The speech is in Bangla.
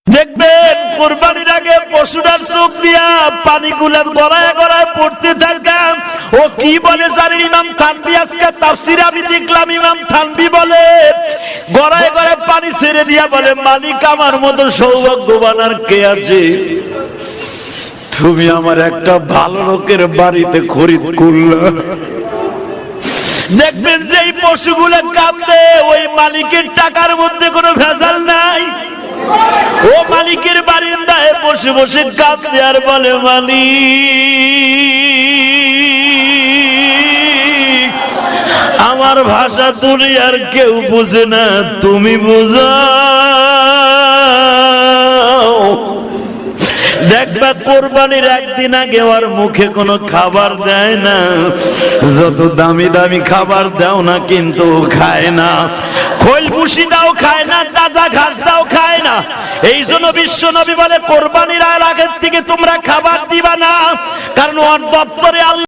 দেখবেন কুরবানির আগে পশুটার চোখ দিয়া পানিগুলো গড়ায় গড়ায় পড়তে থাকে। ও কি বলে জানেন? ইমাম থানভী আজকে তাফসীরে আমি দেখলাম, ইমাম থানভী বলে গড়ায় গড়ায় পানি ছেড়ে দিয়া বলে, মালিক আমার মতো সৌভাগ্যবান আর কে আছে? তুমি আমার একটা ভালো লোকের বাড়িতে খরিদ করলা। দেখবেন যে এই পশুগুলো কাঁদে, ওই মালিকের টাকার মধ্যে কোনো ভেজাল নাই। ও মালিকের বারিন্দায় বসে বসে কাঁদে আর বলে, মালিক আমার ভাষা দুনিয়ার কেউ বুঝে না, তুমি বুঝাও। দেখবা কোরবানির একদিন আগে ওর মুখে কোনো খাবার দেয় না, যত দামি দামি খাবার দাও না কিন্তু খায় না। খৈল ভুসি দাও খায় না, তাজা ঘাস দাও খায় না। এই জন্য বিশ্ব নবী বলে কোরবানির আগের থেকে তোমরা খাবার দিবা না, কারণ ওর দপ্তরে আল্লাহ